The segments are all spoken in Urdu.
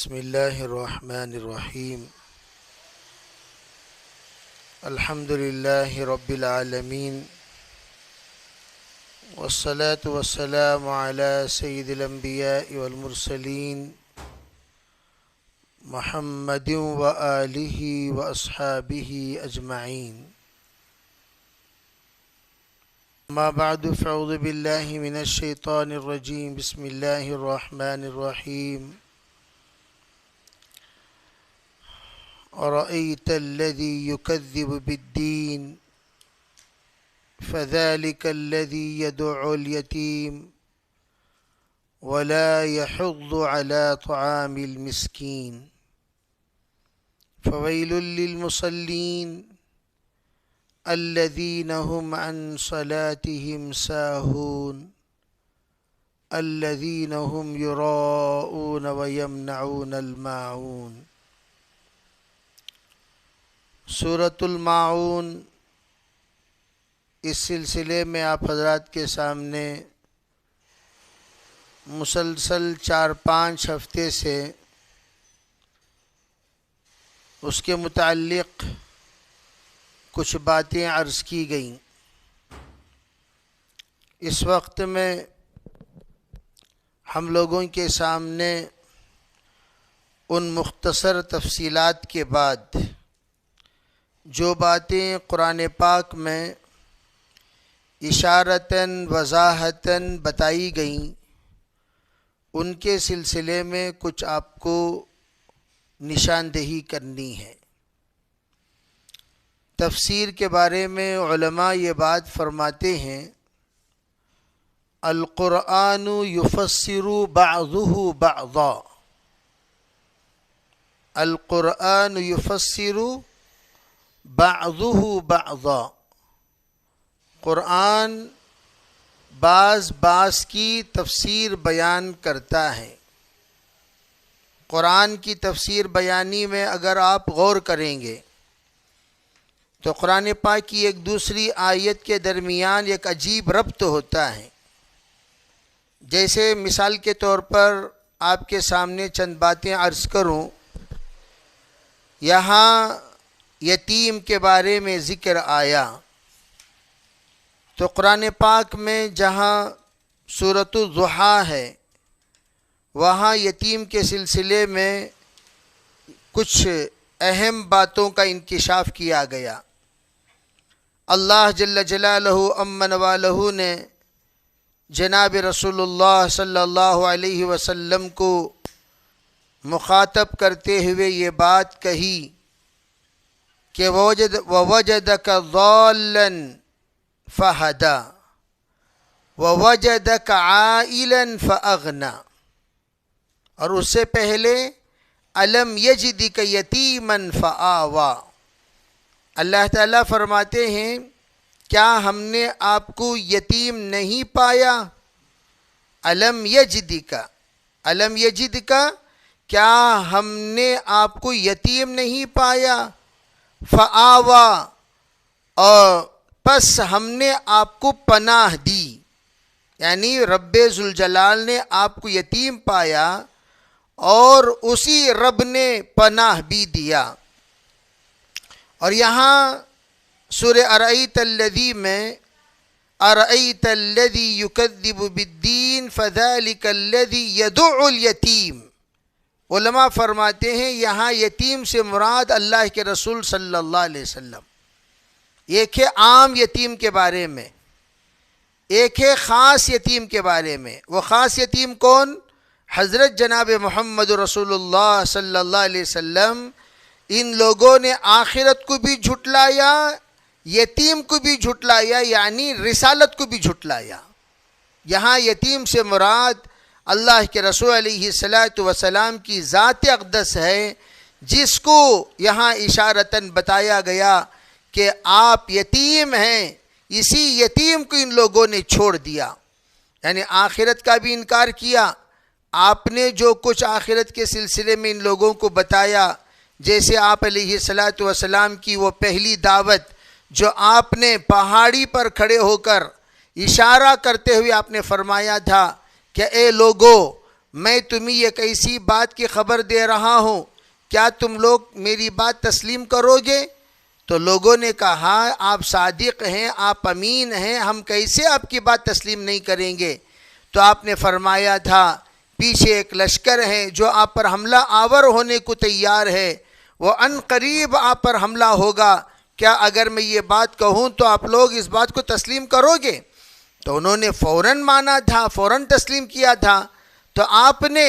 بسم اللہ الرحمن الرحیم الحمد للہ رب العالمین والصلاة والسلام علی سید الانبیاء والمرسلین محمد وآلہ واصحابہ اجمعین اما بعد فاعوذ باللہ من الشیطان الرجیم بسم اللہ الرحمن الرحیم أرأيت الذي يكذب بالدين فذلك الذي يدعو اليتيم ولا يحض على طعام المسكين فويل للمصلين الذين هم عن صلاتهم ساهون الذين هم يراءون ويمنعون الماعون۔ سورۃ الماعون اس سلسلے میں آپ حضرات کے سامنے مسلسل 4-5 ہفتے سے اس کے متعلق کچھ باتیں عرض کی گئیں۔ اس وقت میں ہم لوگوں کے سامنے ان مختصر تفصیلات کے بعد جو باتیں قرآن پاک میں اشارتاً وضاحتاً بتائی گئیں ان کے سلسلے میں کچھ آپ کو نشاندہی کرنی ہے۔ تفسیر کے بارے میں علماء یہ بات فرماتے ہیں القرآن یفسر بعضہ بعضا، القرآن یفسر بعضہ بعضا، قرآن بعض کی تفسیر بیان کرتا ہے۔ قرآن کی تفسیر بیانی میں اگر آپ غور کریں گے تو قرآن پاک کی ایک دوسری آیت کے درمیان ایک عجیب ربط ہوتا ہے۔ جیسے مثال کے طور پر آپ کے سامنے چند باتیں عرض کروں، یہاں یتیم کے بارے میں ذکر آیا تو قرآن پاک میں جہاں سورۃ الضحیٰ ہے وہاں یتیم کے سلسلے میں کچھ اہم باتوں کا انکشاف کیا گیا۔ اللہ جل جلالہ امن والہ نے جناب رسول اللہ صلی اللہ علیہ وسلم کو مخاطب کرتے ہوئے یہ بات کہی کہ وَوَجَدَكَ ضَالًّا فَهَدَى وَوَجَدَكَ عَائِلًا فَأَغْنَى، اور اس سے پہلے أَلَمْ يَجِدْكَ يَتِيمًا فَآوَى۔ اللہ تعالیٰ فرماتے ہیں کیا ہم نے آپ کو یتیم نہیں پایا؟ أَلَمْ يَجِدْكَ، أَلَمْ يَجِدْكَ، کیا ہم نے آپ کو یتیم نہیں پایا؟ فآوا، اور پس ہم نے آپ کو پناہ دی، یعنی رب ذوالجلال نے آپ کو یتیم پایا اور اسی رب نے پناہ بھی دیا۔ اور یہاں سورہ ارأیت الذی میں ارأیت الذی یکذب بالدین فذلک الذی یدع الیتیم، علماء فرماتے ہیں یہاں یتیم سے مراد اللہ کے رسول صلی اللہ علیہ وسلم، ایک ہے عام یتیم کے بارے میں، ایک ہے خاص یتیم کے بارے میں۔ وہ خاص یتیم کون؟ حضرت جناب محمد رسول اللہ صلی اللہ علیہ وسلم۔ ان لوگوں نے آخرت کو بھی جھٹلایا، یتیم کو بھی جھٹلایا، یعنی رسالت کو بھی جھٹلایا۔ یہاں یتیم سے مراد اللہ کے رسول علیہ السلام کی ذات اقدس ہے، جس کو یہاں اشارتاً بتایا گیا کہ آپ یتیم ہیں۔ اسی یتیم کو ان لوگوں نے چھوڑ دیا، یعنی آخرت کا بھی انکار کیا۔ آپ نے جو کچھ آخرت کے سلسلے میں ان لوگوں کو بتایا، جیسے آپ علیہ السلام کی وہ پہلی دعوت جو آپ نے پہاڑی پر کھڑے ہو کر اشارہ کرتے ہوئے آپ نے فرمایا تھا کہ اے لوگو میں تمہیں ایک ایسی بات کی خبر دے رہا ہوں، کیا تم لوگ میری بات تسلیم کرو گے؟ تو لوگوں نے کہا آپ صادق ہیں، آپ امین ہیں، ہم کیسے آپ کی بات تسلیم نہیں کریں گے؟ تو آپ نے فرمایا تھا پیچھے ایک لشکر ہے جو آپ پر حملہ آور ہونے کو تیار ہے، وہ ان قریب آپ پر حملہ ہوگا، کیا اگر میں یہ بات کہوں تو آپ لوگ اس بات کو تسلیم کرو گے؟ تو انہوں نے فوراً مانا تھا، فوراً تسلیم کیا تھا۔ تو آپ نے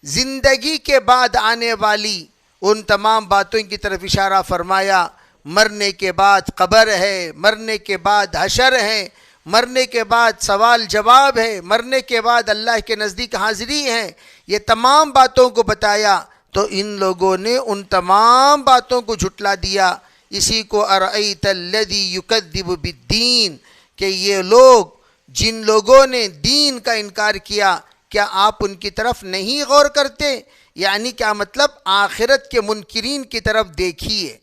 زندگی کے بعد آنے والی ان تمام باتوں کی طرف اشارہ فرمایا، مرنے کے بعد قبر ہے، مرنے کے بعد حشر ہے، مرنے کے بعد سوال جواب ہے، مرنے کے بعد اللہ کے نزدیک حاضری ہے، یہ تمام باتوں کو بتایا۔ تو ان لوگوں نے ان تمام باتوں کو جھٹلا دیا۔ اسی کو ارأیت الذی یکذب بالدین، کہ یہ لوگ جن لوگوں نے دین کا انکار کیا، کیا آپ ان کی طرف نہیں غور کرتے؟ یعنی کیا مطلب؟ آخرت کے منکرین کی طرف دیکھیے۔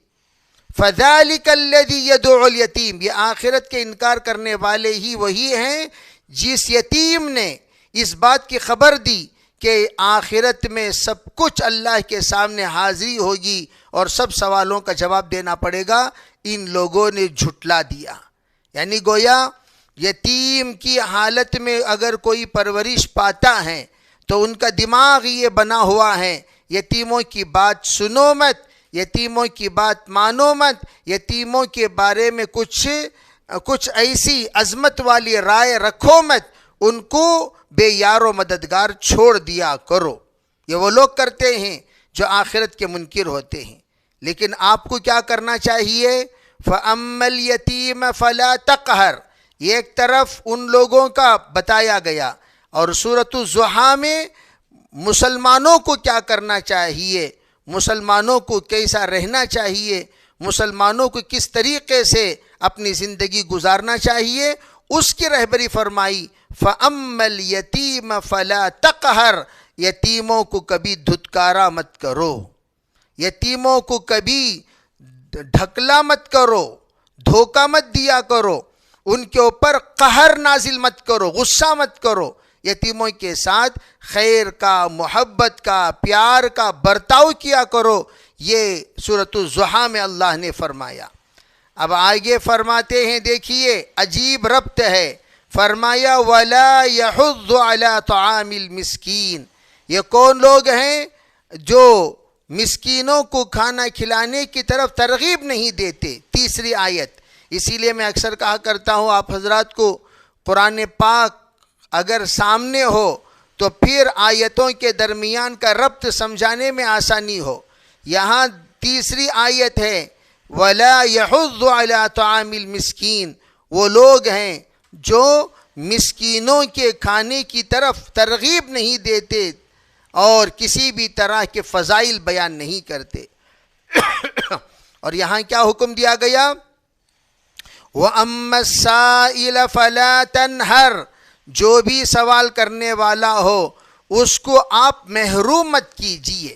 فَذَلِكَ الَّذِي يَدْعُ الْيَتِيمَ، یہ آخرت کے انکار کرنے والے ہی وہی ہیں جس یتیم نے اس بات کی خبر دی کہ آخرت میں سب کچھ اللہ کے سامنے حاضری ہوگی اور سب سوالوں کا جواب دینا پڑے گا۔ ان لوگوں نے جھٹلا دیا۔ یعنی گویا یتیم کی حالت میں اگر کوئی پرورش پاتا ہے تو ان کا دماغ یہ بنا ہوا ہے یتیموں کی بات سنو مت، یتیموں کی بات مانو مت، یتیموں کے بارے میں کچھ ایسی عظمت والی رائے رکھو مت، ان کو بے یار و مددگار چھوڑ دیا کرو۔ یہ وہ لوگ کرتے ہیں جو آخرت کے منکر ہوتے ہیں۔ لیکن آپ کو کیا کرنا چاہیے؟ فَأَمَّا الْيَتِيمَ فَلَا تَقْهَرْ، یہ ایک طرف ان لوگوں کا بتایا گیا، اور سورۃ الضحیٰ میں مسلمانوں کو کیا کرنا چاہیے، مسلمانوں کو کیسا رہنا چاہیے، مسلمانوں کو کس طریقے سے اپنی زندگی گزارنا چاہیے، اس کی رہبری فرمائی۔ فَأَمَّا الْيَتِيمَ فَلَا تَقْهَرْ، یتیموں کو کبھی دھتکارا مت کرو، یتیموں کو کبھی ڈھکلا مت کرو، دھوکہ مت دیا کرو، ان کے اوپر قہر نازل مت کرو، غصہ مت کرو، یتیموں کے ساتھ خیر کا، محبت کا، پیار کا برتاؤ کیا کرو۔ یہ سورۃ الضحیٰ میں اللہ نے فرمایا۔ اب آگے فرماتے ہیں، دیکھیے عجیب ربط ہے، فرمایا وَلَا يَحُضُّ عَلَىٰ طَعَامِ الْمِسْكِينَ، یہ کون لوگ ہیں جو مسکینوں کو کھانا کھلانے کی طرف ترغیب نہیں دیتے؟ تیسری آیت۔ اسی لیے میں اکثر کہا کرتا ہوں آپ حضرات کو، قرآن پاک اگر سامنے ہو تو پھر آیتوں کے درمیان کا ربط سمجھانے میں آسانی ہو۔ یہاں تیسری آیت ہے وَلَا يَحُضُّ عَلَىٰ طَعَامِ الْمِسْكِينَ، وہ لوگ ہیں جو مسکینوں کے کھانے کی طرف ترغیب نہیں دیتے اور کسی بھی طرح کے فضائل بیان نہیں کرتے۔ اور یہاں کیا حکم دیا گیا؟ وَأَمَّا السَّائِلَ فَلَا تَنْهَرْ، جو بھی سوال کرنے والا ہو اس کو آپ محروم مت کیجئے۔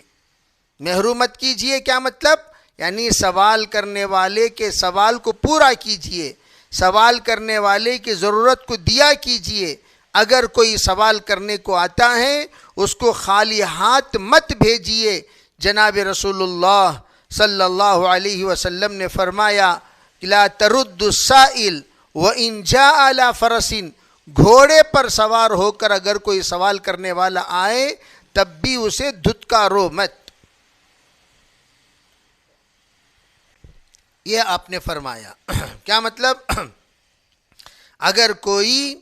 محروم مت کیجئے کیا مطلب؟ یعنی سوال کرنے والے کے سوال کو پورا کیجئے، سوال کرنے والے کی ضرورت کو دیا کیجئے۔ اگر کوئی سوال کرنے کو آتا ہے اس کو خالی ہاتھ مت بھیجئے۔ جناب رسول اللہ صلی اللہ علیہ وسلم نے فرمایا لا ترد السائل وَإِنْ جَاءَ عَلَىٰ فَرَسٍ، گھوڑے پر سوار ہو کر اگر کوئی سوال کرنے والا آئے تب بھی اسے دھتکارو مت۔ یہ آپ نے فرمایا۔ کیا مطلب؟ اگر کوئی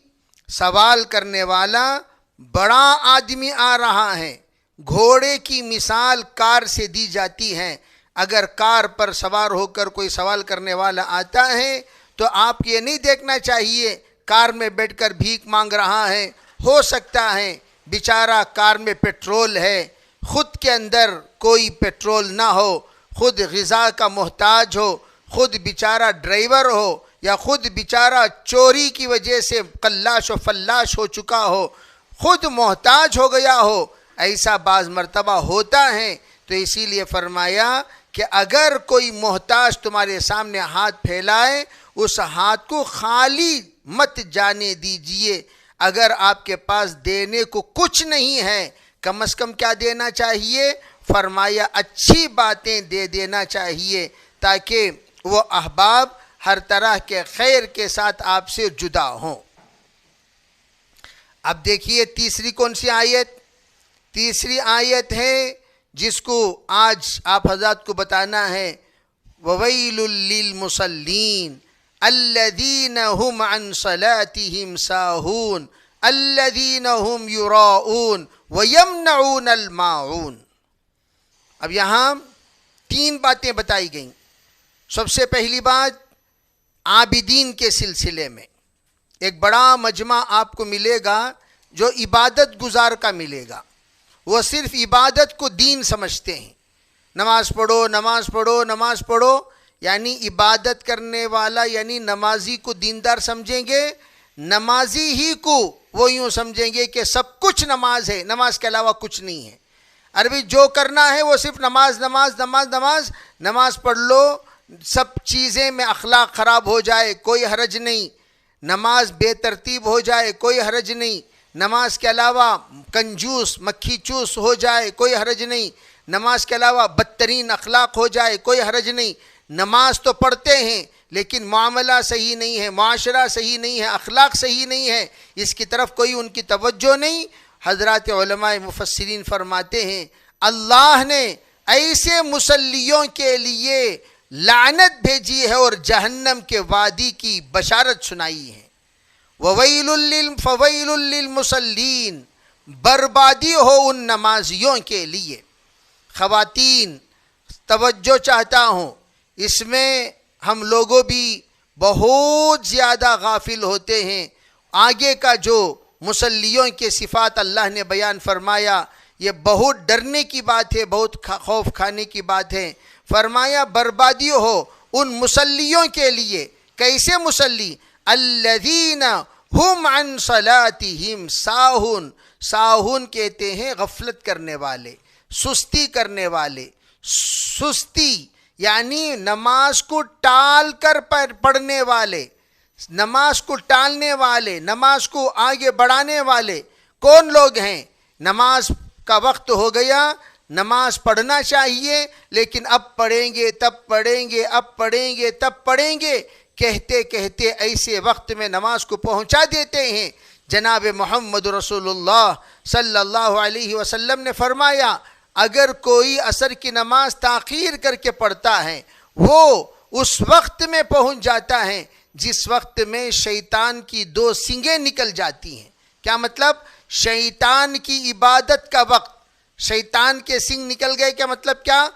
سوال کرنے والا بڑا آدمی آ رہا ہے، گھوڑے کی مثال کار سے دی جاتی ہے، اگر کار پر سوار ہو کر کوئی سوال کرنے والا آتا ہے تو آپ یہ نہیں دیکھنا چاہیے کار میں بیٹھ کر بھیک مانگ رہا ہے، ہو سکتا ہے بیچارہ کار میں پیٹرول ہے، خود کے اندر کوئی پیٹرول نہ ہو، خود غذا کا محتاج ہو، خود بیچارہ ڈرائیور ہو، یا خود بیچارہ چوری کی وجہ سے قلاش و فلاش ہو چکا ہو، خود محتاج ہو گیا ہو، ایسا بعض مرتبہ ہوتا ہے۔ تو اسی لیے فرمایا کہ اگر کوئی محتاج تمہارے سامنے ہاتھ پھیلائے اس ہاتھ کو خالی مت جانے دیجئے۔ اگر آپ کے پاس دینے کو کچھ نہیں ہے، کم از کم کیا دینا چاہیے؟ فرمایا اچھی باتیں دے دینا چاہیے تاکہ وہ احباب ہر طرح کے خیر کے ساتھ آپ سے جدا ہوں۔ اب دیکھیے تیسری کون سی آیت؟ تیسری آیت ہے جس کو آج آپ حضرات کو بتانا ہے، وَوَيْلٌ لِّلْمُصَلِّينَ الَّذِينَ هُمْ عَنْ صَلَاتِهِمْ سَاهُونَ الَّذِينَ هُمْ يُرَاءُونَ وَيَمْنَعُونَ الْمَاعُونَ۔ اب یہاں تین باتیں بتائی گئیں۔ سب سے پہلی بات عابدین کے سلسلے میں ایک بڑا مجمع آپ کو ملے گا جو عبادت گزار کا ملے گا، وہ صرف عبادت کو دین سمجھتے ہیں، نماز پڑھو نماز پڑھو نماز پڑھو، یعنی عبادت کرنے والا یعنی نمازی کو دیندار سمجھیں گے، نمازی ہی کو وہ یوں سمجھیں گے کہ سب کچھ نماز ہے، نماز کے علاوہ کچھ نہیں ہے۔ عربی جو کرنا ہے وہ صرف نماز نماز نماز نماز نماز پڑھ لو، سب چیزیں میں اخلاق خراب ہو جائے کوئی حرج نہیں، نماز بے ترتیب ہو جائے کوئی حرج نہیں، نماز کے علاوہ کنجوس مکھی چوس ہو جائے کوئی حرج نہیں، نماز کے علاوہ بدترین اخلاق ہو جائے کوئی حرج نہیں۔ نماز تو پڑھتے ہیں لیکن معاملہ صحیح نہیں ہے، معاشرہ صحیح نہیں ہے، اخلاق صحیح نہیں ہے، اس کی طرف کوئی ان کی توجہ نہیں۔ حضرات علماء مفسرین فرماتے ہیں اللہ نے ایسے مصلیوں کے لیے لعنت بھیجی ہے اور جہنم کے وادی کی بشارت سنائی ہے۔ فویل للمصلین، بربادی ہو ان نمازیوں کے لیے۔ خواتین توجہ چاہتا ہوں، اس میں ہم لوگوں بھی بہت زیادہ غافل ہوتے ہیں۔ آگے کا جو مصلیوں کے صفات اللہ نے بیان فرمایا یہ بہت ڈرنے کی بات ہے، بہت خوف کھانے کی بات ہے۔ فرمایا بربادی ہو ان مصلیوں کے لیے۔ کیسے مصلی؟ الذین ہم عن صلاتہم ساہون، ساہون کہتے ہیں غفلت کرنے والے، سستی کرنے والے۔ سستی یعنی نماز کو ٹال کر پڑھنے والے، نماز کو ٹالنے والے، نماز کو آگے بڑھانے والے کون لوگ ہیں؟ نماز کا وقت ہو گیا، نماز پڑھنا چاہیے لیکن اب پڑھیں گے تب پڑھیں گے اب پڑھیں گے تب پڑھیں گے کہتے کہتے ایسے وقت میں نماز کو پہنچا دیتے ہیں۔ جناب محمد رسول اللہ صلی اللہ علیہ وسلم نے فرمایا اگر کوئی عصر کی نماز تاخیر کر کے پڑھتا ہے وہ اس وقت میں پہنچ جاتا ہے جس وقت میں شیطان کی دو سنگیں نکل جاتی ہیں۔ کیا مطلب؟ شیطان کی عبادت کا وقت، شیطان کے سنگ نکل گئے، کیا مطلب کیا؟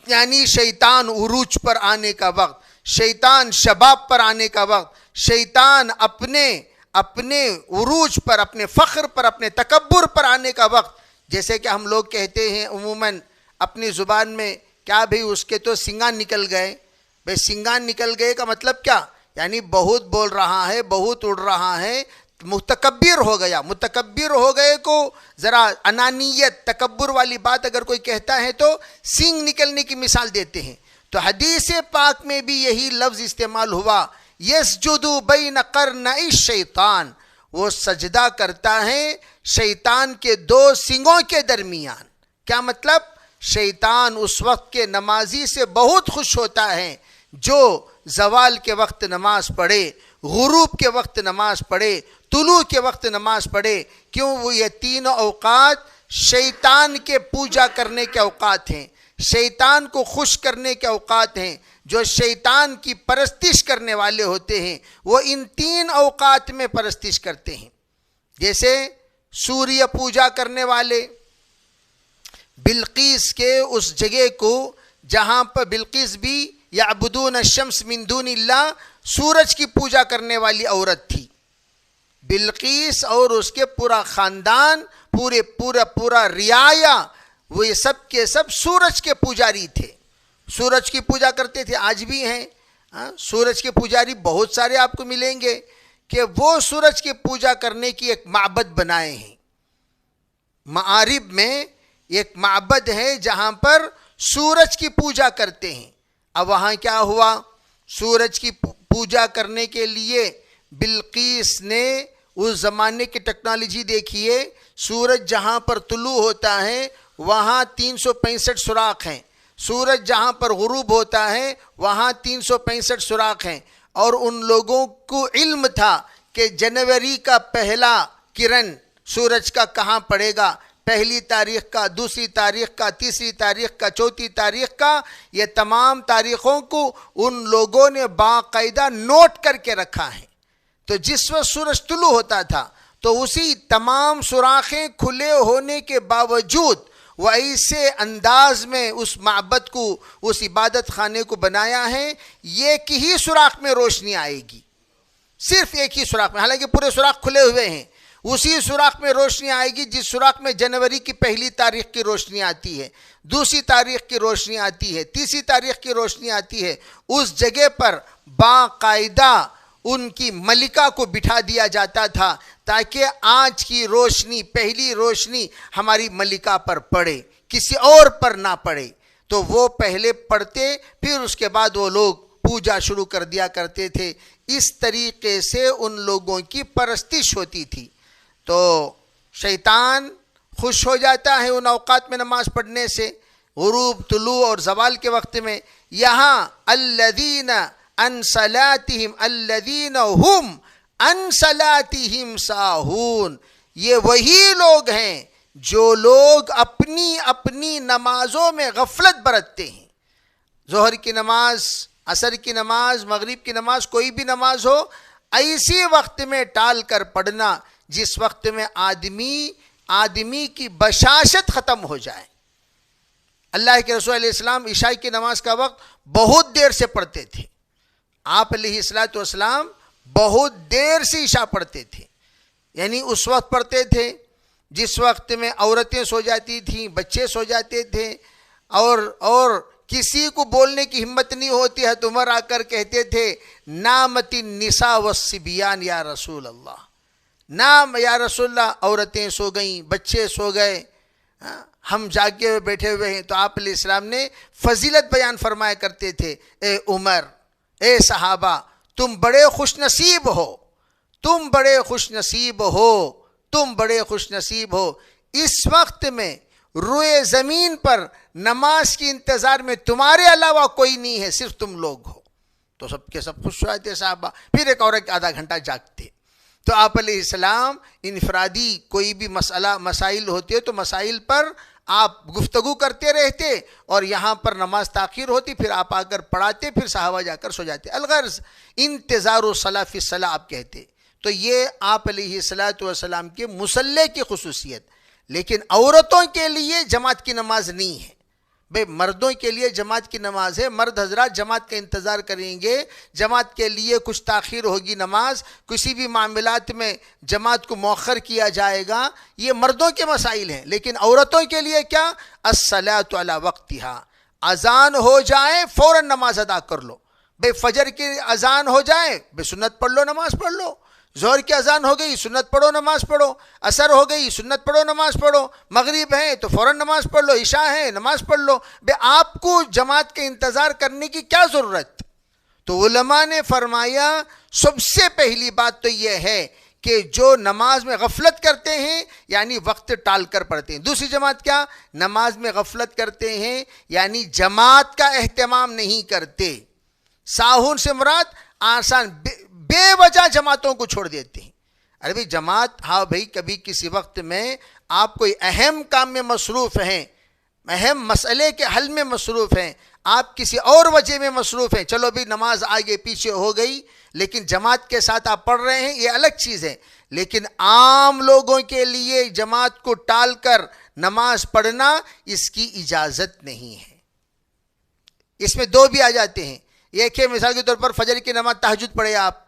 یعنی شیطان عروج پر آنے کا وقت، شیطان شباب پر آنے کا وقت، شیطان اپنے عروج پر، اپنے فخر پر، اپنے تکبر پر آنے کا وقت۔ جیسے کہ ہم لوگ کہتے ہیں عموماً اپنی زبان میں کیا بھئی اس کے تو سنگان نکل گئے، بھئی سنگان نکل گئے کا مطلب کیا؟ یعنی بہت بول رہا ہے، بہت اڑ رہا ہے، متکبر ہو گیا۔ متکبر ہو گئے کو ذرا انانیت تکبر والی بات اگر کوئی کہتا ہے تو سنگ نکلنے کی مثال دیتے ہیں۔ تو حدیث پاک میں بھی یہی لفظ استعمال ہوا، یسجد بین قرنئی الشیطان، وہ سجدہ کرتا ہے شیطان کے دو سنگوں کے درمیان۔ کیا مطلب؟ شیطان اس وقت کے نمازی سے بہت خوش ہوتا ہے جو زوال کے وقت نماز پڑھے، غروب کے وقت نماز پڑھے، طلوع کے وقت نماز پڑھے۔ کیوں؟ وہ یہ تینوں اوقات شیطان کے پوجا کرنے کے اوقات ہیں، شیطان کو خوش کرنے کے اوقات ہیں۔ جو شیطان کی پرستش کرنے والے ہوتے ہیں وہ ان تین اوقات میں پرستش کرتے ہیں۔ جیسے سوریہ پوجا کرنے والے، بلقیس کے اس جگہ کو جہاں پر بلقیس بھی یعبدون الشمس من دون اللہ، سورج کی پوجا کرنے والی عورت تھی۔ بلقیس اور اس کے پورا خاندان، پورا رعایا، وہ یہ سب کے سب سورج کے پجاری تھے، سورج کی پوجا کرتے تھے، آج بھی ہیں۔ سورج کے پجاری بہت سارے آپ کو ملیں گے کہ وہ سورج کی پوجا کرنے کی ایک معبد بنائے ہیں۔ معارب میں ایک معبد ہے جہاں پر سورج کی پوجا کرتے ہیں۔ اب وہاں کیا ہوا؟ سورج کی پوجا کرنے کے لیے بلقیس نے اس زمانے کی ٹیکنالوجی دیکھیے، سورج جہاں پر طلوع ہوتا ہے وہاں 365 سوراخ ہیں، سورج جہاں پر غروب ہوتا ہے وہاں 365 سوراخ ہیں، اور ان لوگوں کو علم تھا کہ جنوری کا پہلا کرن سورج کا کہاں پڑے گا، پہلی تاریخ کا، دوسری تاریخ کا، تیسری تاریخ کا، چوتھی تاریخ کا، یہ تمام تاریخوں کو ان لوگوں نے باقاعدہ نوٹ کر کے رکھا ہے۔ تو جس وقت سورج طلوع ہوتا تھا تو اسی تمام سوراخیں کھلے ہونے کے باوجود وہ ایسے انداز میں اس معبد کو، اس عبادت خانے کو بنایا ہے، ایک ہی سوراخ میں روشنی آئے گی، صرف ایک ہی سوراخ میں، حالانکہ پورے سوراخ کھلے ہوئے ہیں، اسی سوراخ میں روشنی آئے گی جس سوراخ میں جنوری کی پہلی تاریخ کی روشنی آتی ہے، دوسری تاریخ کی روشنی آتی ہے، تیسری تاریخ کی روشنی آتی ہے۔ اس جگہ پر باقاعدہ ان کی ملکہ کو بٹھا دیا جاتا تھا تاکہ آج کی روشنی، پہلی روشنی ہماری ملکہ پر پڑے، کسی اور پر نہ پڑے۔ تو وہ پہلے پڑھتے، پھر اس کے بعد وہ لوگ پوجا شروع کر دیا کرتے تھے۔ اس طریقے سے ان لوگوں کی پرستش ہوتی تھی۔ تو شیطان خوش ہو جاتا ہے ان اوقات میں نماز پڑھنے سے، غروب، طلوع اور زوال کے وقت میں۔ یہاں الذین عن صلاتہم الذین ہم عن صلاتہم ساہون، یہ وہی لوگ ہیں جو لوگ اپنی اپنی نمازوں میں غفلت برتتے ہیں۔ ظہر کی نماز، عصر کی نماز، مغرب کی نماز، کوئی بھی نماز ہو، ایسی وقت میں ٹال کر پڑھنا جس وقت میں آدمی کی بشاشت ختم ہو جائے۔ اللہ کے رسول علیہ السلام عشاء کی نماز کا وقت بہت دیر سے پڑھتے تھے۔ آپ علیہ السلام بہت دیر سے عشاء پڑھتے تھے، یعنی اس وقت پڑھتے تھے جس وقت میں عورتیں سو جاتی تھیں، بچے سو جاتے تھے، اور کسی کو بولنے کی ہمت نہیں ہوتی ہے۔ تو عمر آ کر کہتے تھے نامت النساء والصبیان یا رسول اللہ، نام یا رسول اللہ، عورتیں سو گئیں، بچے سو گئے، ہم جاگے ہوئے بیٹھے ہوئے ہیں۔ تو آپ علیہ السلام نے فضیلت بیان فرمایا کرتے تھے، اے عمر، اے صحابہ، تم بڑے خوش نصیب ہو، تم بڑے خوش نصیب ہو، تم بڑے خوش نصیب ہو۔ اس وقت میں روئے زمین پر نماز کی انتظار میں تمہارے علاوہ کوئی نہیں ہے، صرف تم لوگ ہو۔ تو سب کے سب خوش ہوتے صحابہ، پھر ایک اور آدھا گھنٹہ جاگتے۔ تو آپ علیہ السلام انفرادی کوئی بھی مسائل ہوتے تو مسائل پر آپ گفتگو کرتے رہتے، اور یہاں پر نماز تاخیر ہوتی، پھر آپ آ کر پڑھاتے، پھر صحابہ جا کر سو جاتے۔ الغرض انتظار الصلاۃ فی الصلاۃ آپ کہتے۔ تو یہ آپ علیہ السلام کے مصلی کی خصوصیت۔ لیکن عورتوں کے لیے جماعت کی نماز نہیں ہے، بھئی مردوں کے لیے جماعت کی نماز ہے۔ مرد حضرات جماعت کا انتظار کریں گے، جماعت کے لیے کچھ تاخیر ہوگی نماز، کسی بھی معاملات میں جماعت کو مؤخر کیا جائے گا، یہ مردوں کے مسائل ہیں۔ لیکن عورتوں کے لیے کیا؟ الصلاۃ علی وقتہا، اذان ہو جائے فوراً نماز ادا کر لو۔ بھئی فجر کی اذان ہو جائے، بھئی سنت پڑھ لو، نماز پڑھ لو۔ ظہر کی اذان ہو گئی، سنت پڑھو، نماز پڑھو۔ عصر ہو گئی، سنت پڑھو، نماز پڑھو۔ مغرب ہے تو فوراً نماز پڑھ لو، عشاء ہے نماز پڑھ لو۔ بے آپ کو جماعت کے انتظار کرنے کی کیا ضرورت؟ تو علماء نے فرمایا سب سے پہلی بات تو یہ ہے کہ جو نماز میں غفلت کرتے ہیں یعنی وقت ٹال کر پڑھتے ہیں۔ دوسری جماعت کیا؟ نماز میں غفلت کرتے ہیں یعنی جماعت کا اہتمام نہیں کرتے۔ ساہون سے مراد آسان بے وجہ جماعتوں کو چھوڑ دیتے ہیں۔ ارے بھئی جماعت، ہاں بھئی کبھی کسی وقت میں آپ کوئی اہم کام میں مصروف ہیں، اہم مسئلے کے حل میں مصروف ہیں، آپ کسی اور وجہ میں مصروف ہیں، چلو بھی نماز آگے پیچھے ہو گئی، لیکن جماعت کے ساتھ آپ پڑھ رہے ہیں، یہ الگ چیز ہے۔ لیکن عام لوگوں کے لیے جماعت کو ٹال کر نماز پڑھنا، اس کی اجازت نہیں ہے۔ اس میں دو بھی آ جاتے ہیں۔ ایک ہے مثال کے طور پر فجر کی نماز تہجد پڑھے آپ،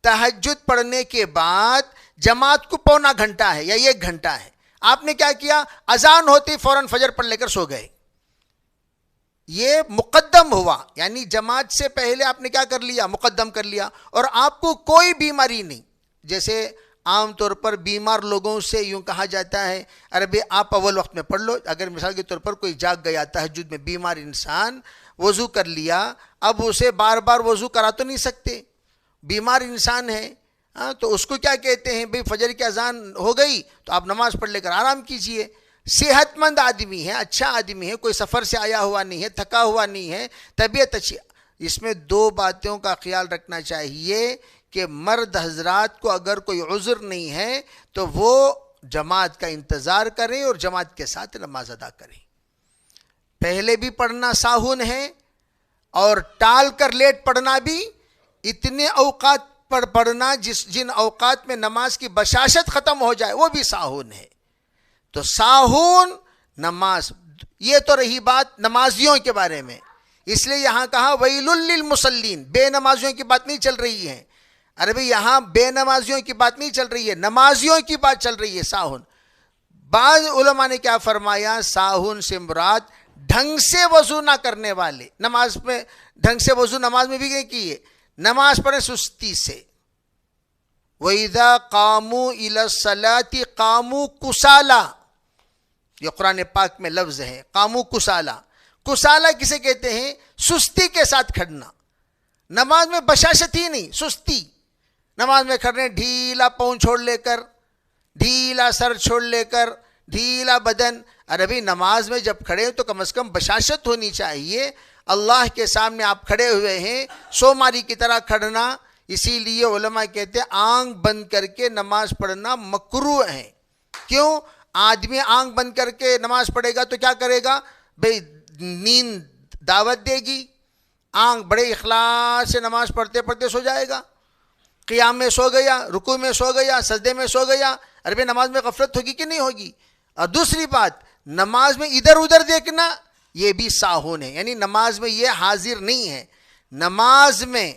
تہجد پڑھنے کے بعد جماعت کو پونا گھنٹہ ہے یا 1 گھنٹہ ہے، آپ نے کیا کیا؟ اذان ہوتی فوراً فجر پڑھ لے کر سو گئے۔ یہ مقدم ہوا، یعنی جماعت سے پہلے آپ نے کیا کر لیا؟ مقدم کر لیا۔ اور آپ کو کوئی بیماری نہیں، جیسے عام طور پر بیمار لوگوں سے یوں کہا جاتا ہے ارے بھئی آپ اول وقت میں پڑھ لو۔ اگر مثال کے طور پر کوئی جاگ گیا تہجد میں، بیمار انسان وضو کر لیا، اب اسے بار بار وضو کرا تو نہیں سکتے، بیمار انسان ہے، ہاں تو اس کو کیا کہتے ہیں بھئی فجر کی اذان ہو گئی تو آپ نماز پڑھ لے کر آرام کیجئے. صحت مند آدمی ہے, اچھا آدمی ہے, کوئی سفر سے آیا ہوا نہیں ہے, تھکا ہوا نہیں ہے, طبیعت اچھی. اس میں دو باتوں کا خیال رکھنا چاہیے کہ مرد حضرات کو اگر کوئی عذر نہیں ہے تو وہ جماعت کا انتظار کریں اور جماعت کے ساتھ نماز ادا کریں. پہلے بھی پڑھنا ساہون ہے اور ٹال کر لیٹ پڑھنا بھی, اتنے اوقات پر پڑھنا جن اوقات میں نماز کی بشاشت ختم ہو جائے وہ بھی ساہون ہے. تو ساہون نماز, یہ تو رہی بات نمازیوں کے بارے میں. اس لیے یہاں کہا ویل للمصلین, بے نمازیوں کی بات نہیں چل رہی ہے. ارے بھئی یہاں بے نمازیوں کی بات نہیں چل رہی ہے, نمازیوں کی بات چل رہی ہے. ساہون, بعض علماء نے کیا فرمایا, ساہون سے مراد ڈھنگ سے وضو نہ کرنے والے. نماز میں ڈھنگ سے وضو نماز میں بھی نہیں کیے, نماز پڑھے سستی سے. وَإِذَا قَامُوا إِلَى الصَّلَاةِ قَامُوا كُسَالَى, یہ قرآن پاک میں لفظ ہے, قاموا کسالہ. کسالہ کسے کہتے ہیں؟ سستی کے ساتھ کھڑنا. نماز میں بشاشت ہی نہیں, سستی. نماز میں کھڑنے ڈھیلا پاؤں چھوڑ لے کر, ڈھیلا سر چھوڑ لے کر, ڈھیلا بدن. ارے بھئی نماز میں جب کھڑے تو کم از کم بشاشت ہونی چاہیے. اللہ کے سامنے آپ کھڑے ہوئے ہیں, سوماری کی طرح کھڑنا. اسی لیے علماء کہتے ہیں آنکھ بند کر کے نماز پڑھنا مکروہ ہے. کیوں؟ آدمی آنکھ بند کر کے نماز پڑھے گا تو کیا کرے گا بھئی, نیند دعوت دے گی. آنکھ بڑے اخلاص سے نماز پڑھتے پڑھتے سو جائے گا, قیام میں سو گیا, رکوع میں سو گیا, سجدے میں سو گیا. ارے بھئی نماز میں غفلت ہوگی کہ نہیں ہوگی؟ اور دوسری بات, نماز میں ادھر ادھر دیکھنا یہ بھی ساہون ہے, یعنی نماز میں یہ حاضر نہیں ہے. نماز میں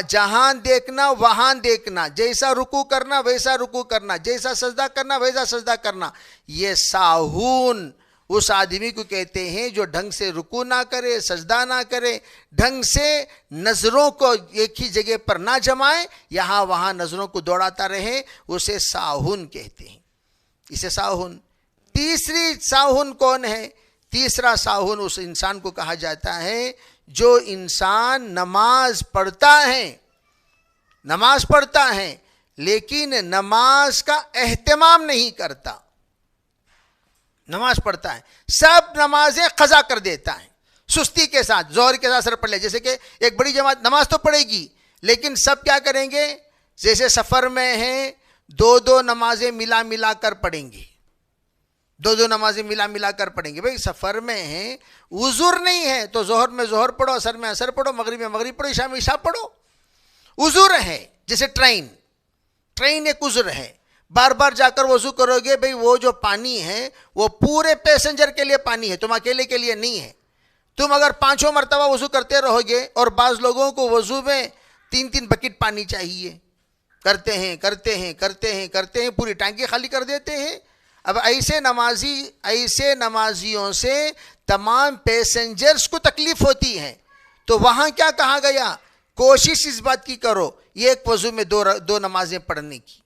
جہاں دیکھنا وہاں دیکھنا, جیسا رکوع کرنا ویسا رکوع کرنا, جیسا سجدہ کرنا ویسا سجدہ کرنا, یہ ساہون اس آدمی کو کہتے ہیں جو ڈھنگ سے رکوع نہ کرے, سجدہ نہ کرے, ڈھنگ سے نظروں کو ایک ہی جگہ پر نہ جمائے, یہاں وہاں نظروں کو دوڑاتا رہے, اسے ساہون کہتے ہیں. اسے ساہون. تیسری ساہون کون ہے؟ تیسرا ساہون اس انسان کو کہا جاتا ہے جو انسان نماز پڑھتا ہے لیکن نماز کا اہتمام نہیں کرتا. نماز پڑھتا ہے, سب نمازیں قضا کر دیتا ہے سستی کے ساتھ, ظہر کے ساتھ اثر پڑھ لے. جیسے کہ ایک بڑی جماعت نماز تو پڑھے گی لیکن سب کیا کریں گے, جیسے سفر میں ہیں دو نمازیں ملا کر پڑھیں گے, دو نمازیں ملا کر پڑھیں گے. بھئی سفر میں ہیں, عذر نہیں ہے تو ظہر میں ظہر پڑھو, عصر میں عصر پڑھو, مغرب میں مغرب پڑھو, عشاء میں عشاء پڑھو. عذر ہے, جیسے ٹرین ایک عذر ہے. بار بار جا کر وضو کرو گے, بھئی وہ جو پانی ہے وہ پورے پیسنجر کے لیے پانی ہے, تم اکیلے کے لیے نہیں ہے. تم اگر 5 مرتبہ وضو کرتے رہو گے, اور بعض لوگوں کو وضو میں 3 بکٹ پانی چاہیے, کرتے ہیں پوری ٹانکی خالی کر دیتے ہیں. اب ایسے نمازیوں سے تمام پیسنجرز کو تکلیف ہوتی ہے. تو وہاں کیا کہا گیا, کوشش اس بات کی کرو ایک وضو میں دو نمازیں پڑھنے کی,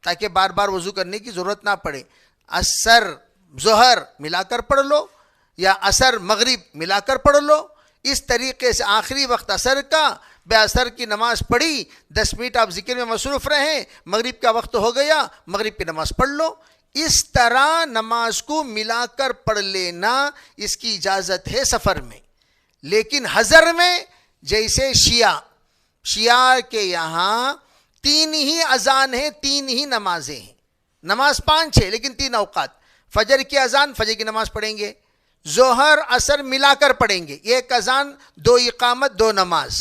تاکہ بار بار وضو کرنے کی ضرورت نہ پڑے. عصر ظہر ملا کر پڑھ لو, یا عصر مغرب ملا کر پڑھ لو. اس طریقے سے آخری وقت عصر کا, بے عصر کی نماز پڑھی, 10 منٹ آپ ذکر میں مصروف رہیں, مغرب کا وقت ہو گیا, مغرب کی نماز پڑھ لو. اس طرح نماز کو ملا کر پڑھ لینا اس کی اجازت ہے سفر میں. لیکن حضر میں, جیسے شیعہ کے یہاں 3 ہی اذان ہیں, 3 ہی نمازیں ہیں. نماز 5 ہے لیکن 3 اوقات. فجر کی اذان, فجر کی نماز پڑھیں گے. ظہر عصر ملا کر پڑھیں گے, 1 اذان 2 اقامت 2 نماز.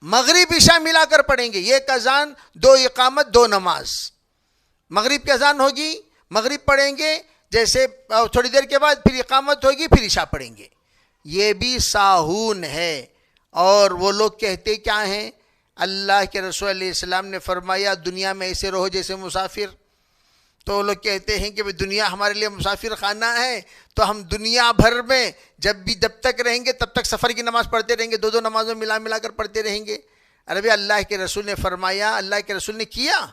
مغرب عشاء ملا کر پڑھیں گے, 1 اذان 2 اقامت 2 نماز. مغرب کی اذان ہوگی, مغرب پڑھیں گے, جیسے تھوڑی دیر کے بعد پھر اقامت ہوگی, پھر عشاء پڑھیں گے. یہ بھی ساہون ہے. اور وہ لوگ کہتے کیا ہیں, اللہ کے رسول علیہ السلام نے فرمایا دنیا میں ایسے رہو جیسے مسافر. تو وہ لوگ کہتے ہیں کہ دنیا ہمارے لیے مسافر خانہ ہے, تو ہم دنیا بھر میں جب تک رہیں گے تب تک سفر کی نماز پڑھتے رہیں گے, 2 نمازوں ملا کر پڑھتے رہیں گے. عربی اللہ کے رسول نے فرمایا, اللہ کے رسول نے کیا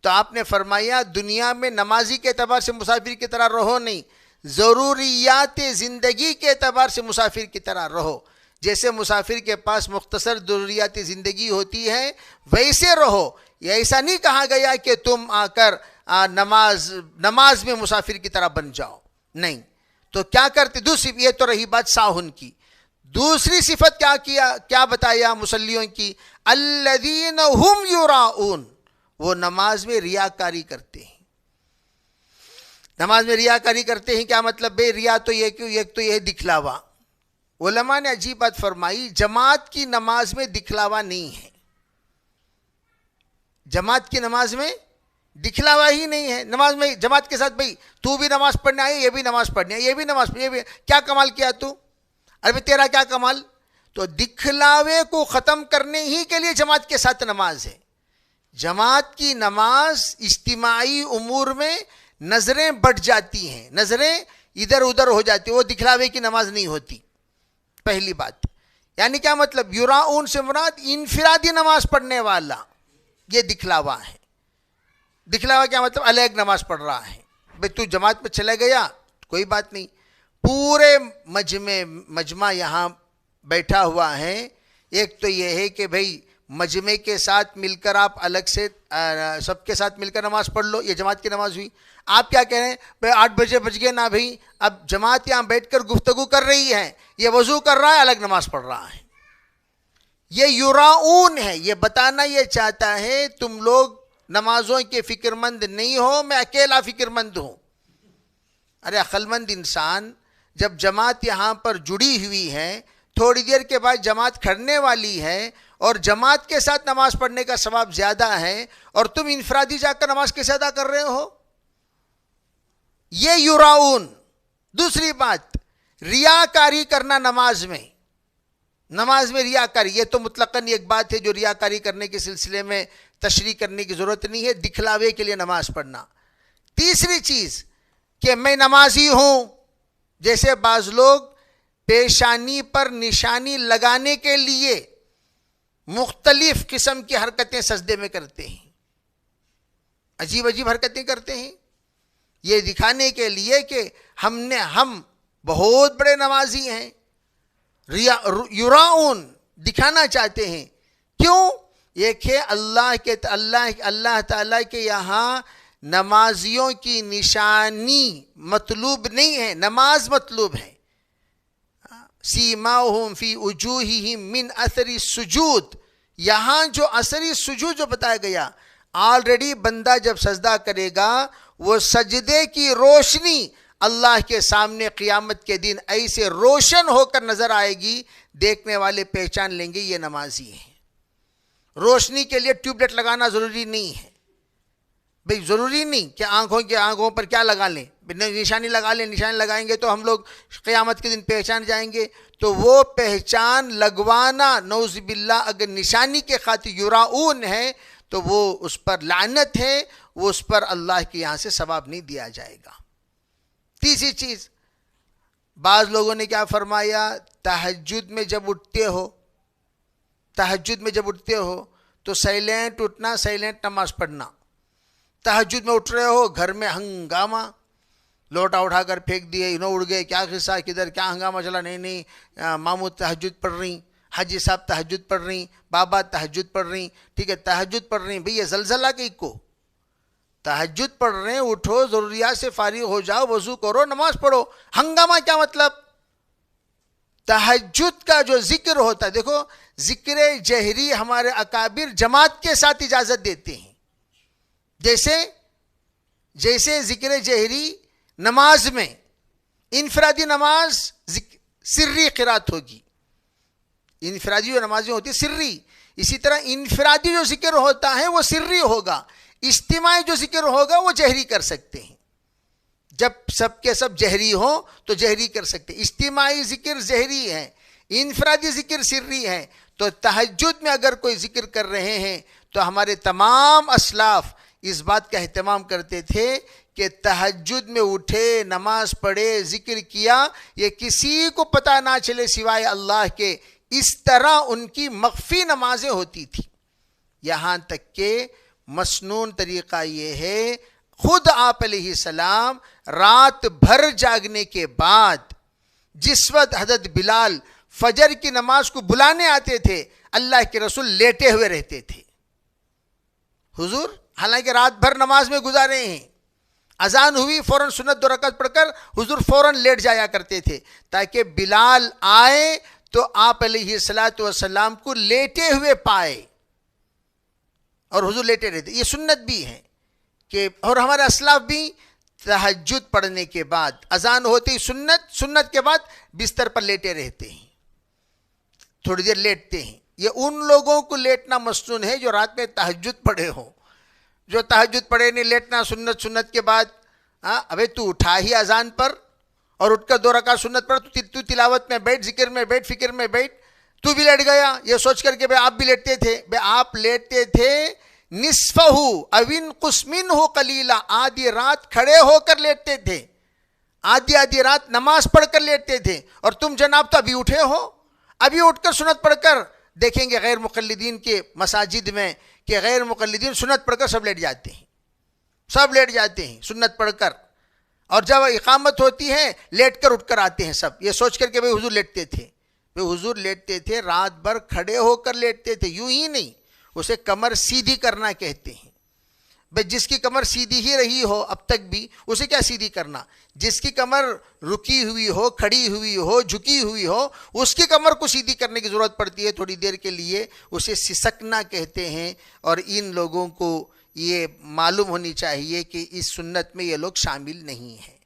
تو آپ نے فرمایا دنیا میں نمازی کے اعتبار سے مسافر کی طرح رہو نہیں, ضروریات زندگی کے اعتبار سے مسافر کی طرح رہو. جیسے مسافر کے پاس مختصر ضروریات زندگی ہوتی ہے ویسے رہو. یہ ایسا نہیں کہا گیا کہ تم آ کر نماز میں مسافر کی طرح بن جاؤ، نہیں. تو کیا کرتے؟ دوسری، یہ تو رہی بات ساہن کی. دوسری صفت کیا بتایا مصلیوں کی؟ الذین ہم یراؤن، وہ نماز میں ریاکاری کرتے ہیں. نماز میں ریاکاری کرتے ہیں کیا مطلب؟ بے ریا تو یہ کیوں؟ ایک تو یہ دکھلاوا. علماء نے عجیب بات فرمائی، جماعت کی نماز میں دکھلاوا نہیں ہے. جماعت کی نماز میں دکھلاوا ہی نہیں ہے. نماز میں جماعت کے ساتھ بھائی تو بھی نماز پڑھنے آئے، یہ بھی نماز پڑھنے آئے، یہ بھی نماز پڑھنے، یہ بھی کیا کمال کیا تو؟ ارے تیرا کیا کمال؟ تو دکھلاوے کو ختم کرنے ہی کے لیے جماعت کے ساتھ نماز ہے. جماعت کی نماز اجتماعی امور میں نظریں بٹ جاتی ہیں، نظریں ادھر ادھر ہو جاتی ہیں، وہ دکھلاوے کی نماز نہیں ہوتی. پہلی بات. یعنی کیا مطلب؟ یراؤن سے مراد انفرادی نماز پڑھنے والا، یہ دکھلاوا ہے. دکھلاوا کیا مطلب؟ الگ نماز پڑھ رہا ہے. بھئی تو جماعت میں چلا گیا کوئی بات نہیں، پورے مجمع یہاں بیٹھا ہوا ہے. ایک تو یہ ہے کہ بھئی مجمع کے ساتھ مل کر آپ الگ سے سب کے ساتھ مل کر نماز پڑھ لو، یہ جماعت کی نماز ہوئی. آپ کیا کہہ رہے ہیں؟ بھئی 8 بجے بج گئے نا بھئی، اب جماعت یہاں بیٹھ کر گفتگو کر رہی ہے، یہ وضو کر رہا ہے، الگ نماز پڑھ رہا ہے. یہ یراؤن ہے. یہ بتانا یہ چاہتا ہے تم لوگ نمازوں کے فکر مند نہیں ہو، میں اکیلا فکر مند ہوں. ارے عقل مند انسان جب جماعت یہاں پر جڑی ہوئی ہے، تھوڑی دیر کے بعد جماعت کھڑنے والی ہے اور جماعت کے ساتھ نماز پڑھنے کا ثواب زیادہ ہے، اور تم انفرادی جا کر نماز کیسے ادا کر رہے ہو؟ یہ یراؤن. دوسری بات، ریاکاری کرنا نماز میں. نماز میں ریاکاری، یہ تو مطلقاً ایک بات ہے جو ریاکاری کرنے کے سلسلے میں تشریح کرنے کی ضرورت نہیں ہے، دکھلاوے کے لیے نماز پڑھنا. تیسری چیز کہ میں نمازی ہوں، جیسے بعض لوگ پیشانی پر نشانی لگانے کے لیے مختلف قسم کی حرکتیں سجدے میں کرتے ہیں، عجیب عجیب حرکتیں کرتے ہیں، یہ دکھانے کے لیے کہ ہم بہت بڑے نمازی ہیں. یراؤن، دکھانا چاہتے ہیں. کیوں؟ ایک ہے اللہ تعالیٰ کے یہاں نمازیوں کی نشانی مطلوب نہیں ہے، نماز مطلوب ہے. سیماہم فی وجوہہم من اثر السجود، یہاں جو اثر السجود جو بتایا گیا، آلریڈی بندہ جب سجدہ کرے گا وہ سجدے کی روشنی اللہ کے سامنے قیامت کے دن ایسے روشن ہو کر نظر آئے گی، دیکھنے والے پہچان لیں گے یہ نمازی ہے. روشنی کے لیے ٹیوب لائٹ لگانا ضروری نہیں ہے بھئی، ضروری نہیں کہ آنکھوں پر کیا لگا لیں، نشانی لگا لیں. نشانی لگائیں گے تو ہم لوگ قیامت کے دن پہچان جائیں گے. تو وہ پہچان لگوانا نعوذ باللہ اگر نشانی کے خاطر یراؤن ہے تو وہ اس پر لعنت ہے، وہ اس پر اللہ کے یہاں سے ثواب نہیں دیا جائے گا. تیسری چیز، بعض لوگوں نے کیا فرمایا، تہجد میں جب اٹھتے ہو تو سائلنٹ اٹھنا، سائلنٹ نماز پڑھنا. تہجد میں اٹھ رہے ہو، گھر میں ہنگامہ، لوٹا اٹھا کر پھینک دیے، اڑ گئے، کیا قصہ، کدھر کیا ہنگامہ چلا، نہیں ماموں تہجد پڑھ رہی، حاجی صاحب تہجد پڑھ رہی، بابا تہجد پڑھ رہی، ٹھیک ہے تہجد پڑھ رہی. بھئی یہ زلزلہ کہیں کو، تہجد پڑھ رہے ہیں، اٹھو، ضروریات سے فارغ ہو جاؤ، وضو کرو، نماز پڑھو. ہنگامہ کیا مطلب؟ تہجد کا جو ذکر ہوتا ہے، دیکھو ذکر جہری ہمارے اکابر جماعت کے ساتھ اجازت دیتے ہیں. جیسے ذکر جہری نماز میں، انفرادی نماز سری قرات ہوگی، انفرادی جو نمازیں ہوتی سری، اسی طرح انفرادی جو ذکر ہوتا ہے وہ سری ہوگا، اجتماعی جو ذکر ہوگا وہ جہری کر سکتے ہیں. جب سب کے سب جہری ہوں تو جہری کر سکتے ہیں. اجتماعی ذکر جہری ہے، انفرادی ذکر سری ہے. تو تہجد میں اگر کوئی ذکر کر رہے ہیں تو ہمارے تمام اسلاف اس بات کا اہتمام کرتے تھے کہ تہجد میں اٹھے، نماز پڑھے، ذکر کیا، یہ کسی کو پتہ نہ چلے سوائے اللہ کے. اس طرح ان کی مخفی نمازیں ہوتی تھی. یہاں تک کہ مسنون طریقہ یہ ہے، خود آپ علیہ السلام رات بھر جاگنے کے بعد جس وقت حضرت بلال فجر کی نماز کو بلانے آتے تھے، اللہ کے رسول لیٹے ہوئے رہتے تھے. حضور حالانکہ رات بھر نماز میں گزارے ہیں، اذان ہوئی فوراً سنت 2 رکعت پڑھ کر حضور فوراً لیٹ جایا کرتے تھے تاکہ بلال آئے تو آپ علیہ الصلاۃ والسلام کو لیٹے ہوئے پائے، اور حضور لیٹے رہتے. یہ سنت بھی ہے کہ، اور ہمارے اسلاف بھی تہجد پڑھنے کے بعد اذان ہوتی سنت کے بعد بستر پر لیٹے رہتے ہیں، تھوڑی دیر لیٹتے ہیں. یہ ان لوگوں کو لیٹنا مسنون ہے جو رات میں تہجد پڑھے ہوں. جو تہجد پڑھے نہیں لیٹنا سنت کے بعد. ابے تو اٹھا ہی اذان پر اور اٹھ کر 2 رکعت سنت پڑھ، تو تلاوت میں بیٹھ، ذکر میں بیٹھ، فکر میں بیٹھ، تو بھی لیٹ گیا یہ سوچ کر کہ بھئی آپ بھی لیٹتے تھے. بھئی آپ لیٹتے تھے نصفہ او انقص منہ قلیلا، آدھی رات کھڑے ہو کر لیٹتے تھے، آدھی رات نماز پڑھ کر لیٹتے تھے، اور تم جناب تو ابھی اٹھے ہو. ابھی اٹھ کر سنت پڑھ کر دیکھیں گے غیر مقلدین کے مساجد میں کہ غیر مقلدین سنت پڑھ کر سب لیٹ جاتے ہیں سنت پڑھ کر، اور جب اقامت ہوتی ہے لیٹ کر اٹھ کر آتے ہیں سب، یہ سوچ کر کہ بھئی حضور لیٹتے تھے. حضور لیٹتے تھے، رات بھر کھڑے ہو کر لیٹتے تھے، یوں ہی نہیں، اسے کمر سیدھی کرنا کہتے ہیں. بھئی جس کی کمر سیدھی ہی رہی ہو اب تک بھی، اسے کیا سیدھی کرنا؟ جس کی کمر رکی ہوئی ہو، کھڑی ہوئی ہو، جھکی ہوئی ہو، اس کی کمر کو سیدھی کرنے کی ضرورت پڑتی ہے تھوڑی دیر کے لیے، اسے سسکنا کہتے ہیں. اور ان لوگوں کو یہ معلوم ہونی چاہیے کہ اس سنت میں یہ لوگ شامل نہیں ہیں.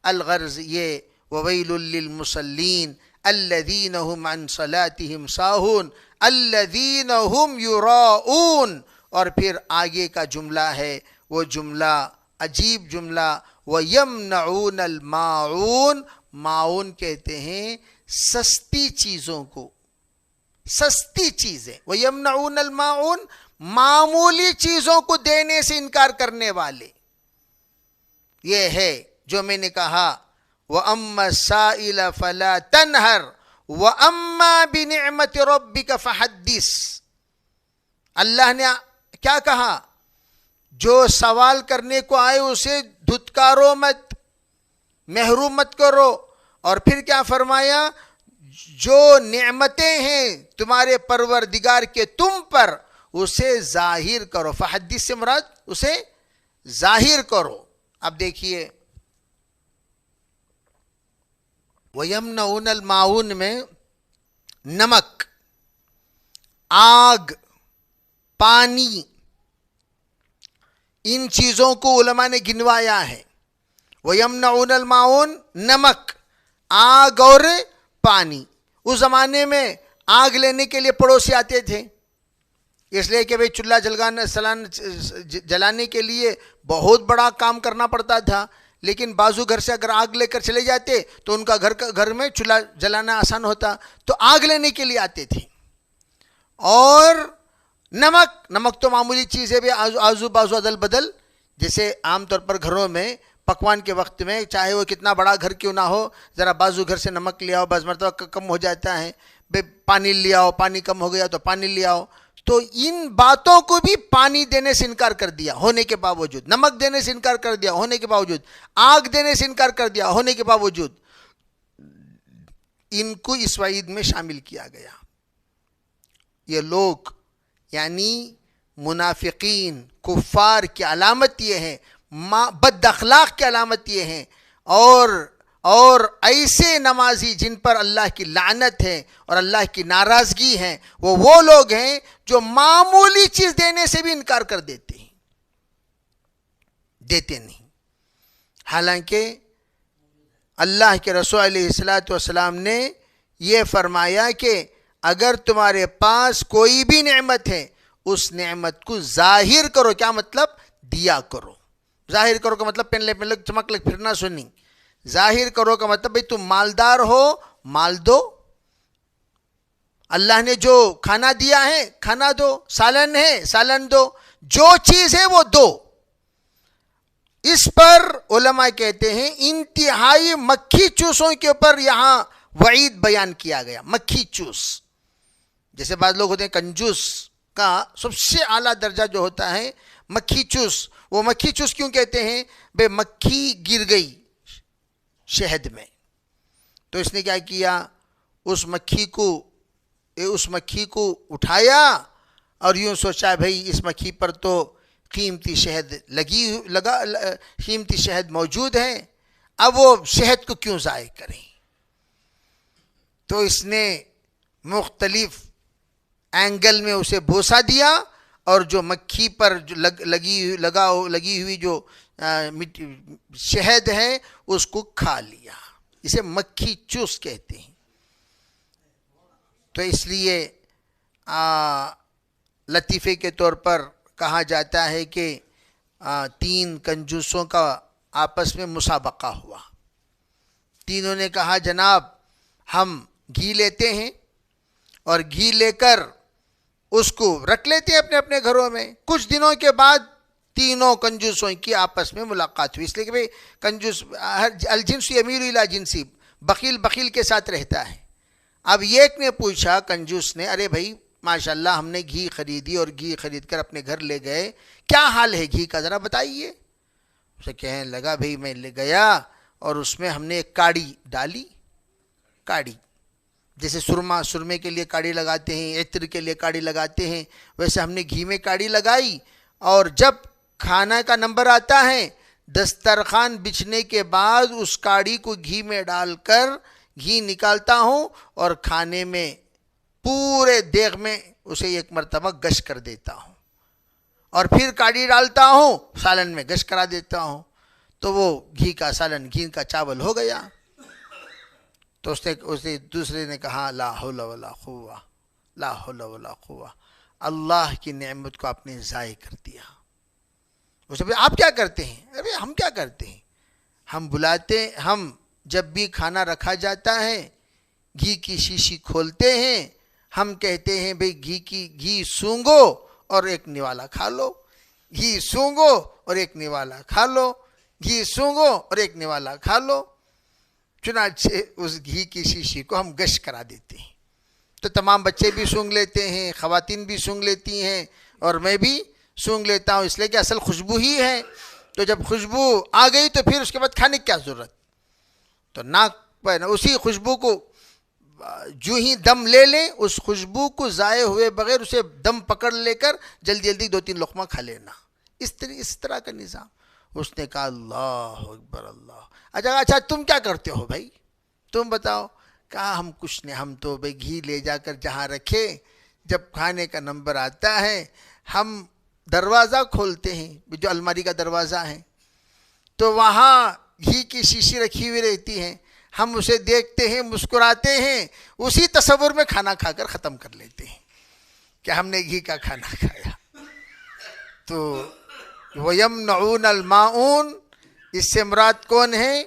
الغرض یہ وَوَيْلٌ لِّلْمُصَلِّينَ الَّذِينَ هُمْ عَنْ صَلَاتِهِمْ سَاهُونَ الَّذِينَ هُمْ يُرَاءُونَ. اور پھر آگے کا جملہ ہے وہ جملہ عجیب جملہ، وَيَمْنَعُونَ الْمَاعُونَ. معاون کہتے ہیں سستی چیزوں کو، سستی چیزیں. وَيَمْنَعُونَ الْمَاعُونَ معمولی چیزوں کو دینے سے انکار کرنے والے. یہ ہے جو میں نے کہا وَأَمَّا السَّائِلَ فَلَا تَنْهَرْ وَأَمَّا بِنِعْمَةِ رَبِّكَ فَحَدِّثْ. اللہ نے کیا کہا؟ جو سوال کرنے کو آئے اسے دھتکارو مت، محروم مت کرو. اور پھر کیا فرمایا؟ جو نعمتیں ہیں تمہارے پروردگار کے تم پر اسے ظاہر کرو. فحدث سے مراد اسے ظاہر کرو. اب دیکھیے وَيَمْنَعُونَ الْمَاعُونَ میں نمک، آگ، پانی، ان چیزوں کو علماء نے گنوایا ہے. وَيَمْنَعُونَ الْمَاعُونَ نمک، آگ اور پانی. اس زمانے میں آگ لینے کے لیے پڑوسی آتے تھے، اس لیے کہ بھئی چولہا جلانے کے لیے بہت بڑا کام کرنا پڑتا تھا. لیکن بعضو گھر سے اگر آگ لے کر چلے جاتے تو ان کا گھر میں چولہا جلانا آسان ہوتا، تو آگ لینے کے لیے آتے تھے. اور نمک تو معمولی چیز ہے بھی، آزو بازو عدل بدل، جیسے عام طور پر گھروں میں پکوان کے وقت میں چاہے وہ کتنا بڑا گھر کیوں نہ ہو، ذرا بازو گھر سے نمک لے آؤ، بعض مرتبہ کم ہو جاتا ہے، بے پانی لے آؤ، پانی کم ہو گیا تو پانی لے آؤ. تو ان باتوں کو بھی پانی دینے سے انکار کر دیا ہونے کے باوجود، نمک دینے سے انکار کر دیا ہونے کے باوجود، آگ دینے سے انکار کر دیا ہونے کے باوجود، ان کو اس وعید میں شامل کیا گیا. یہ لوگ یعنی منافقین، کفار کی علامت یہ ہے، بد اخلاق کی علامت یہ ہے، اور ایسے نمازی جن پر اللہ کی لعنت ہے اور اللہ کی ناراضگی ہے، وہ لوگ ہیں جو معمولی چیز دینے سے بھی انکار کر دیتے نہیں. حالانکہ اللہ کے رسول علیہ السلام نے یہ فرمایا کہ اگر تمہارے پاس کوئی بھی نعمت ہے اس نعمت کو ظاہر کرو. کیا مطلب؟ دیا کرو. ظاہر کرو کا مطلب پہن لے چمک لے پھرنا سنی. ظاہر کرو کا مطلب بھئی تم مالدار ہو، مال دو. اللہ نے جو کھانا دیا ہے کھانا دو، سالن ہے سالن دو، جو چیز ہے وہ دو. اس پر علماء کہتے ہیں انتہائی مکھی چوسوں کے اوپر یہاں وعید بیان کیا گیا. مکھی چوس، جیسے بعض لوگ ہوتے ہیں کنجوس کا سب سے اعلیٰ درجہ جو ہوتا ہے مکھی چوس. وہ مکھی چوس کیوں کہتے ہیں؟ بے مکھی گر گئی شہد میں، تو اس نے کیا کیا؟ اس مکھی کو اٹھایا اور یوں سوچا بھئی اس مکھی پر تو قیمتی شہد موجود ہے، اب وہ شہد کو کیوں ضائع کریں؟ تو اس نے مختلف اینگل میں اسے بوسہ دیا اور جو مکھی پر جو لگی ہوئی جو شہد ہے اس کو کھا لیا. اسے مکھی چوس کہتے ہیں. تو اس لیے لطیفے کے طور پر کہا جاتا ہے کہ 3 کنجوسوں کا آپس میں مسابقہ ہوا. تینوں نے کہا جناب ہم گھی لیتے ہیں اور گھی لے کر اس کو رکھ لیتے ہیں اپنے اپنے گھروں میں. کچھ دنوں کے بعد تینوں کنجوسوں کی آپس میں ملاقات ہوئی. اس لیے کہ بھئی کنجوس الجنس یمیل الی جنسی، بخیل کے ساتھ رہتا ہے. اب ایک نے پوچھا کنجوس نے، ارے بھائی ماشاءاللہ ہم نے گھی خریدی اور گھی خرید کر اپنے گھر لے گئے، کیا حال ہے گھی کا ذرا بتائیے. اسے کہنے لگا بھئی میں لے گیا اور اس میں ہم نے ایک کاڑی ڈالی. کاڑی جیسے سرمے کے لیے کاڑی لگاتے ہیں، عطر کے لیے کاڑی لگاتے ہیں، ویسے ہم نے گھی میں کاڑی لگائی. اور جب کھانا کا نمبر آتا ہے دسترخوان بچھنے کے بعد اس کاڑی کو گھی میں ڈال کر گھی نکالتا ہوں اور کھانے میں پورے دیگ میں اسے ایک مرتبہ گش کر دیتا ہوں اور پھر کاڑی ڈالتا ہوں سالن میں گش کرا دیتا ہوں. تو وہ گھی کا سالن، گھی کا چاول ہو گیا. تو اسے دوسرے نے کہا لا حول ولا قوہ، لا حول ولا قوہ، اللہ کی نعمت کو آپ نے ضائع کر دیا. اسے آپ کیا کرتے ہیں؟ ارے ہم کیا کرتے ہیں، ہم جب بھی کھانا رکھا جاتا ہے گھی کی شیشی کھولتے ہیں، ہم کہتے ہیں بھئی گھی سونگو اور ایک نوالا کھا لو، گھی سونگو اور ایک نوالا کھا لو، گھی سونگو اور ایک نوالا کھا لو. چنانچہ اس گھی کی شیشی کو ہم گش کرا دیتے ہیں. تو تمام بچے بھی سونگ لیتے ہیں، خواتین بھی سونگ لیتی ہیں اور میں بھی سونگ لیتا ہوں، اس لیے کہ اصل خوشبو ہی ہے. تو جب خوشبو آ گئی تو پھر اس کے بعد کھانے کی کیا ضرورت. تو ناک پر اسی خوشبو کو جو ہی دم لے لیں، اس خوشبو کو ضائع ہوئے بغیر اسے دم پکڑ لے کر جلدی 2-3 لقمہ کھا لینا. اس طرح کا نظام. اس نے کہا اللہ اکبر اللہ. اچھا تم کیا کرتے ہو بھائی، تم بتاؤ. کہا ہم کچھ نہیں، ہم تو بھائی گھی لے جا کر جہاں رکھے جب کھانے کا نمبر آتا ہے ہم دروازہ کھولتے ہیں، جو الماری کا دروازہ ہے، تو وہاں گھی کی شیشی رکھی ہوئی رہتی ہے، ہم اسے دیکھتے ہیں، مسکراتے ہیں، اسی تصور میں کھانا کھا کر ختم کر لیتے ہیں کہ ہم نے گھی کا کھانا کھایا. تو وَيَمْنَعُونَ الْمَاعُونَ، اس سے مراد کون ہے؟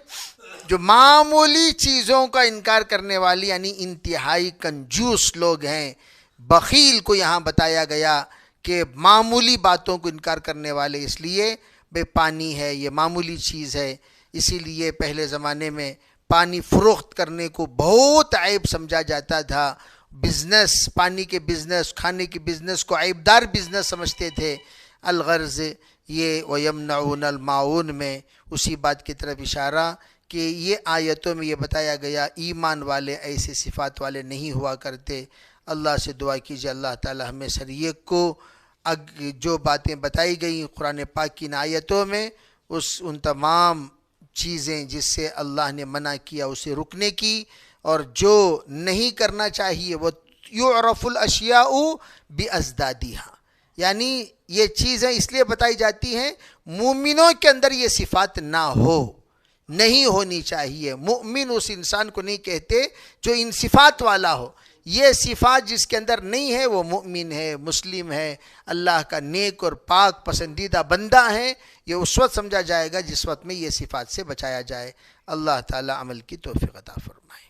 جو معمولی چیزوں کا انکار کرنے والی یعنی انتہائی کنجوس لوگ ہیں. بخیل کو یہاں بتایا گیا کہ معمولی باتوں کو انکار کرنے والے، اس لیے بے پانی ہے، یہ معمولی چیز ہے. اسی لیے پہلے زمانے میں پانی فروخت کرنے کو بہت عیب سمجھا جاتا تھا. بزنس، پانی کے بزنس، کھانے کے بزنس کو عیبدار بزنس سمجھتے تھے. الغرض یہ وَيَمْنَعُونَ الْمَاعُونَ میں اسی بات کی طرف اشارہ کہ یہ آیتوں میں یہ بتایا گیا ایمان والے ایسے صفات والے نہیں ہوا کرتے. اللہ سے دعا کیجیے اللہ تعالی ہمیں سر ایک کو جو باتیں بتائی گئیں قرآن پاک کی آیتوں میں ان تمام چیزیں جس سے اللہ نے منع کیا اسے رکنے کی، اور جو نہیں کرنا چاہیے وہ یعرف الاشیاء بازدادها، یعنی یہ چیزیں اس لیے بتائی جاتی ہیں مومنوں کے اندر یہ صفات نہ ہو، نہیں ہونی چاہیے. مومن اس انسان کو نہیں کہتے جو ان صفات والا ہو. یہ صفات جس کے اندر نہیں ہے وہ مومن ہے، مسلم ہے، اللہ کا نیک اور پاک پسندیدہ بندہ ہے. یہ اس وقت سمجھا جائے گا جس وقت میں یہ صفات سے بچایا جائے. اللہ تعالی عمل کی توفیق عطا فرمائے.